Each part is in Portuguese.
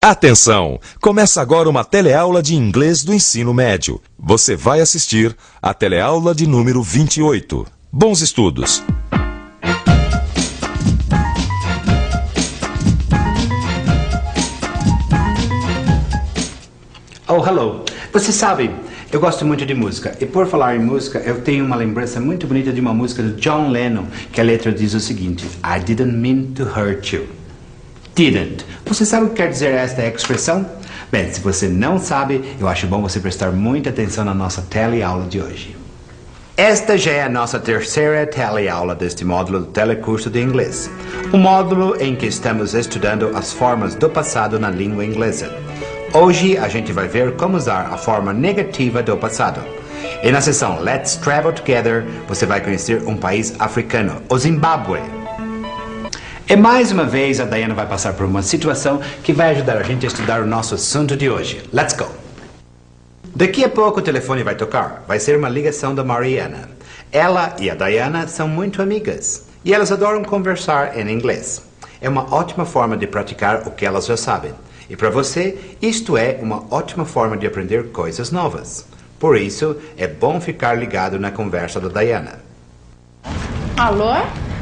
Atenção! Começa agora uma teleaula de inglês do ensino médio. Você vai assistir a teleaula de número 28. Bons estudos! Oh, hello! Você sabe, eu gosto muito de música. E por falar em música, eu tenho uma lembrança muito bonita de uma música do John Lennon, que a letra diz o seguinte: I didn't mean to hurt you. Didn't. Você sabe o que quer dizer esta expressão? Bem, se você não sabe, eu acho bom você prestar muita atenção na nossa teleaula de hoje. Esta já é a nossa terceira teleaula deste módulo do telecurso de inglês. Um módulo em que estamos estudando as formas do passado na língua inglesa. Hoje a gente vai ver como usar a forma negativa do passado. E na sessão Let's Travel Together, você vai conhecer um país africano, o Zimbábue. E mais uma vez a Diana vai passar por uma situação que vai ajudar a gente a estudar o nosso assunto de hoje. Let's go! Daqui a pouco o telefone vai tocar. Vai ser uma ligação da Mariana. Ela e a Diana são muito amigas. E elas adoram conversar em inglês. É uma ótima forma de praticar o que elas já sabem. E para você, isto é uma ótima forma de aprender coisas novas. Por isso, é bom ficar ligado na conversa da Diana. Alô?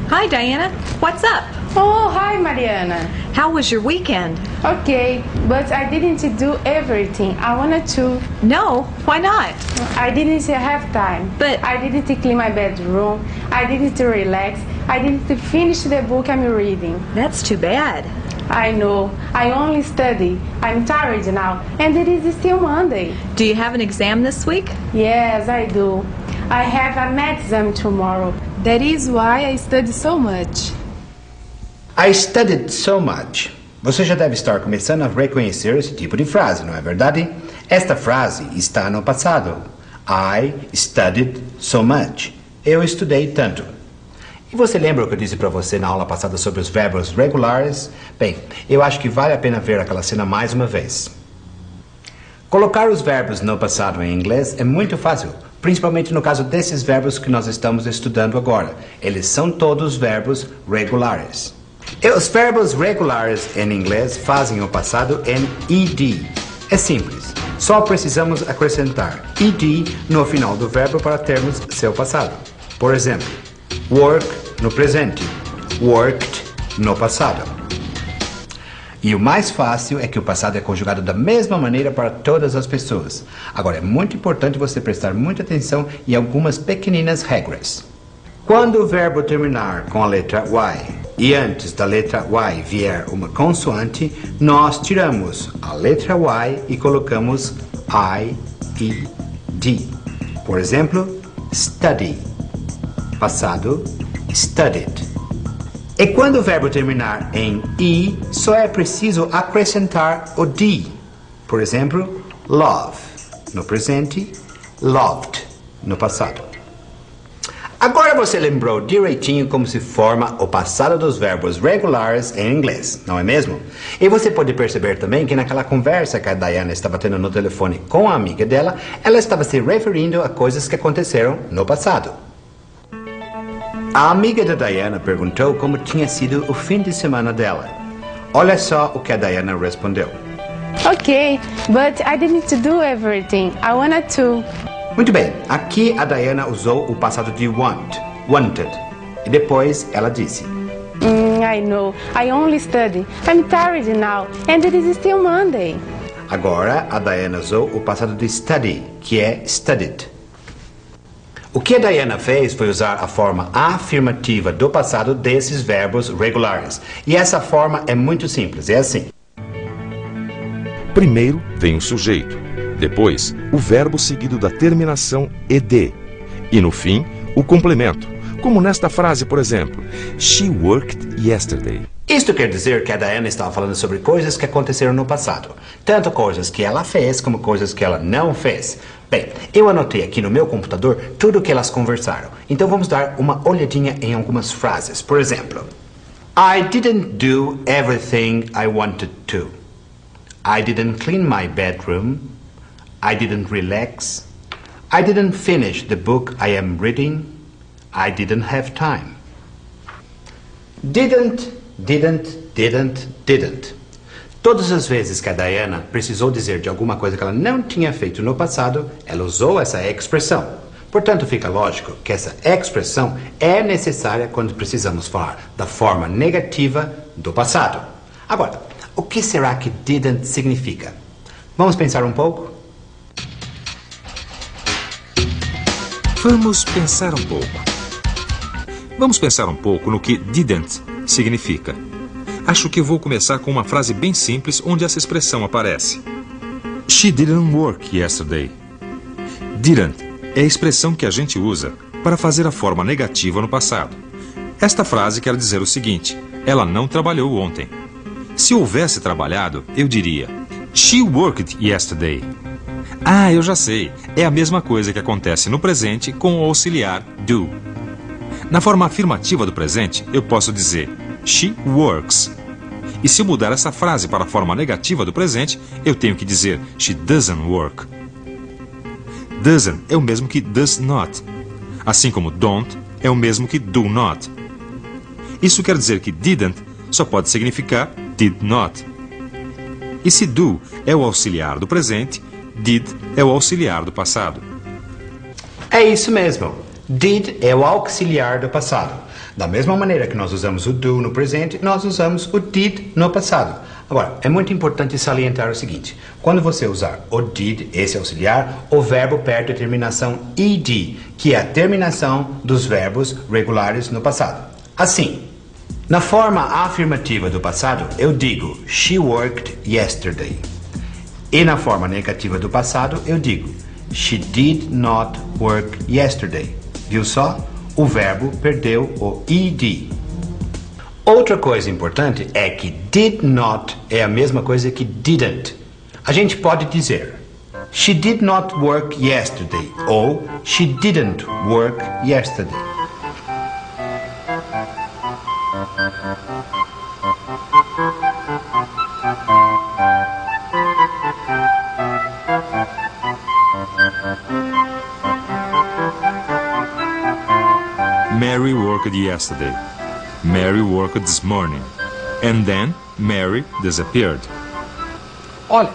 Hi, Diana. What's up? Oh, hi, Mariana. How was your weekend? Okay, but I didn't do everything. I wanted to. No, why not? I didn't have time. But- I didn't clean my bedroom. I didn't relax. I didn't finish the book I'm reading. That's too bad. I know. I only study. I'm tired now, and it is still Monday. Do you have an exam this week? Yes, I do. I have a math exam tomorrow. That is why I study so much. I studied so much. Você já deve estar começando a reconhecer esse tipo de frase, não é verdade? Esta frase está no passado. I studied so much. Eu estudei tanto. E você lembra o que eu disse para você na aula passada sobre os verbos regulares? Bem, eu acho que vale a pena ver aquela cena mais uma vez. Colocar os verbos no passado em inglês é muito fácil, principalmente no caso desses verbos que nós estamos estudando agora. Eles são todos verbos regulares. E os verbos regulares em inglês fazem o passado em ed. É simples, só precisamos acrescentar ed no final do verbo para termos seu passado. Por exemplo, work no presente, worked no passado. E o mais fácil é que o passado é conjugado da mesma maneira para todas as pessoas. Agora, é muito importante você prestar muita atenção em algumas pequeninas regras. Quando o verbo terminar com a letra Y e antes da letra Y vier uma consoante, nós tiramos a letra Y e colocamos I-E-D. Por exemplo, study. Passado, studied. E quando o verbo terminar em I, só é preciso acrescentar o D. Por exemplo, love no presente, loved no passado. Agora você lembrou direitinho como se forma o passado dos verbos regulares em inglês, não é mesmo? E você pode perceber também que naquela conversa que a Diana estava tendo no telefone com a amiga dela, ela estava se referindo a coisas que aconteceram no passado. A amiga da Diana perguntou como tinha sido o fim de semana dela. Olha só o que a Diana respondeu. Okay, but I didn't do everything. I wanted to. Muito bem, aqui a Diana usou o passado de wanted. E depois ela disse: I know. I only study. I'm tired now, and it is still Monday. Agora a Diana usou o passado de study, que é studied. O que a Diana fez foi usar a forma afirmativa do passado desses verbos regulares. E essa forma é muito simples, é assim. Primeiro vem o sujeito, depois o verbo seguido da terminação ed e no fim o complemento, como nesta frase, por exemplo, She worked yesterday. Isto quer dizer que a Diana estava falando sobre coisas que aconteceram no passado. Tanto coisas que ela fez como coisas que ela não fez. Bem, eu anotei aqui no meu computador tudo o que elas conversaram. Então vamos dar uma olhadinha em algumas frases. Por exemplo, I didn't do everything I wanted to. I didn't clean my bedroom. I didn't relax. I didn't finish the book I am reading. I didn't have time. Didn't. Todas as vezes que a Diana precisou dizer de alguma coisa que ela não tinha feito no passado, ela usou essa expressão. Portanto, fica lógico que essa expressão é necessária quando precisamos falar da forma negativa do passado. Agora, o que será que didn't significa? Vamos pensar um pouco? Vamos pensar um pouco. Vamos pensar um pouco no que didn't significa. Acho que vou começar com uma frase bem simples onde essa expressão aparece. She didn't work yesterday. Didn't é a expressão que a gente usa para fazer a forma negativa no passado. Esta frase quer dizer o seguinte: ela não trabalhou ontem. Se houvesse trabalhado, eu diria She worked yesterday. Ah, eu já sei. É a mesma coisa que acontece no presente com o auxiliar do. Na forma afirmativa do presente, eu posso dizer She works. E se eu mudar essa frase para a forma negativa do presente, eu tenho que dizer She doesn't work. Doesn't é o mesmo que does not. Assim como don't é o mesmo que do not. Isso quer dizer que didn't só pode significar did not. E se do é o auxiliar do presente, did é o auxiliar do passado. É isso mesmo. Did é o auxiliar do passado. Da mesma maneira que nós usamos o do no presente, nós usamos o did no passado. Agora, é muito importante salientar o seguinte: quando você usar o did, esse auxiliar, o verbo perde a terminação ed, que é a terminação dos verbos regulares no passado. Assim, na forma afirmativa do passado, eu digo She worked yesterday. E na forma negativa do passado, eu digo She did not work yesterday. Viu só? O verbo perdeu o ed. Outra coisa importante é que did not é a mesma coisa que didn't. A gente pode dizer She did not work yesterday ou She didn't work yesterday. Mary worked yesterday. Mary worked this morning. And then Mary disappeared. Olha,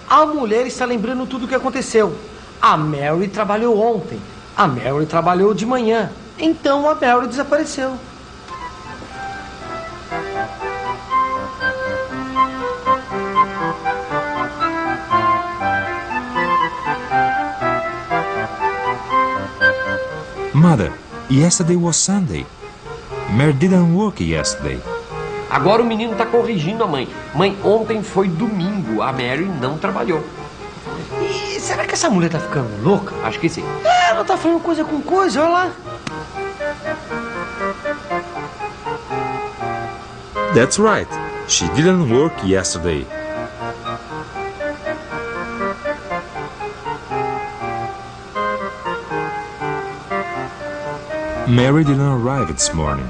a mulher está lembrando tudo o que aconteceu. A Mary trabalhou ontem. A Mary trabalhou de manhã. Então a Mary desapareceu. Mother, yesterday was Sunday. Mary didn't work yesterday. Agora o menino está corrigindo a mãe. Mãe, ontem foi domingo. A Mary não trabalhou. E será que essa mulher tá ficando louca? Acho que sim. Ela tá falando coisa com coisa, olha lá. That's right. She didn't work yesterday. Mary didn't arrive this morning.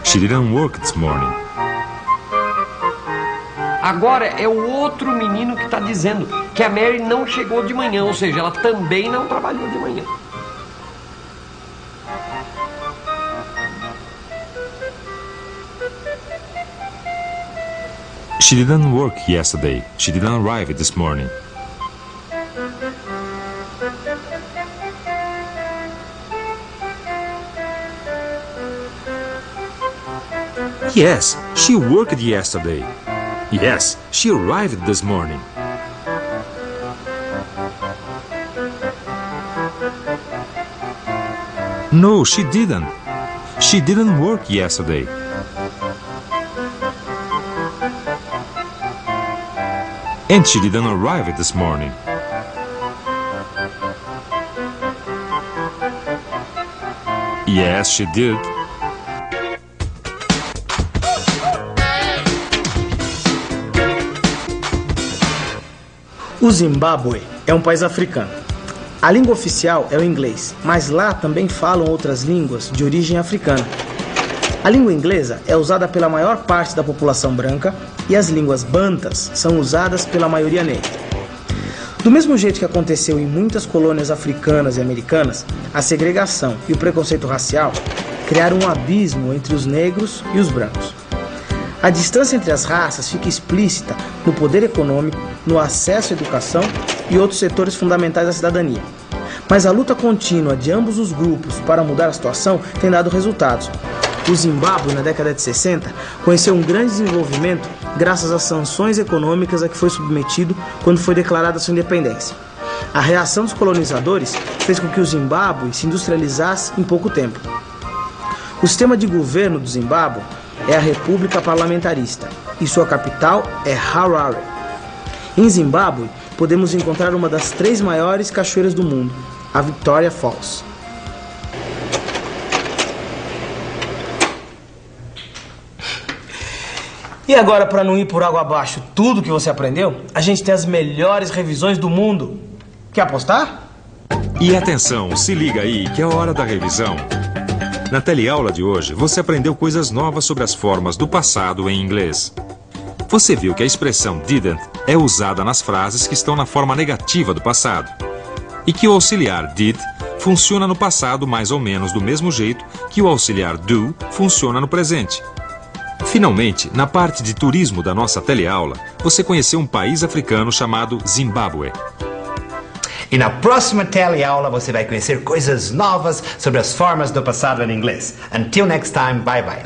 She didn't work this morning. Agora é o outro menino que está dizendo que a Mary não chegou de manhã, ou seja, ela também não trabalhou de manhã. She didn't work yesterday. She didn't arrive this morning. Yes, she worked yesterday. Yes, she arrived this morning. No, she didn't. She didn't work yesterday. And she didn't arrive this morning. Yes, she did. O Zimbábue é um país africano. A língua oficial é o inglês, mas lá também falam outras línguas de origem africana. A língua inglesa é usada pela maior parte da população branca e as línguas bantas são usadas pela maioria negra. Do mesmo jeito que aconteceu em muitas colônias africanas e americanas, a segregação e o preconceito racial criaram um abismo entre os negros e os brancos. A distância entre as raças fica explícita no poder econômico, no acesso à educação e outros setores fundamentais da cidadania. Mas a luta contínua de ambos os grupos para mudar a situação tem dado resultados. O Zimbábue, na década de 60, conheceu um grande desenvolvimento graças às sanções econômicas a que foi submetido quando foi declarada sua independência. A reação dos colonizadores fez com que o Zimbábue se industrializasse em pouco tempo. O sistema de governo do Zimbábue é a República Parlamentarista e sua capital é Harare. Em Zimbábue, podemos encontrar uma das 3 maiores cachoeiras do mundo, a Victoria Falls. E agora, para não ir por água abaixo tudo que você aprendeu, a gente tem as melhores revisões do mundo. Quer apostar? E atenção, se liga aí que é a hora da revisão. Na teleaula de hoje, você aprendeu coisas novas sobre as formas do passado em inglês. Você viu que a expressão didn't é usada nas frases que estão na forma negativa do passado. E que o auxiliar did funciona no passado mais ou menos do mesmo jeito que o auxiliar do funciona no presente. Finalmente, na parte de turismo da nossa teleaula, você conheceu um país africano chamado Zimbábue. E na próxima teleaula você vai conhecer coisas novas sobre as formas do passado em inglês. Until next time, bye bye.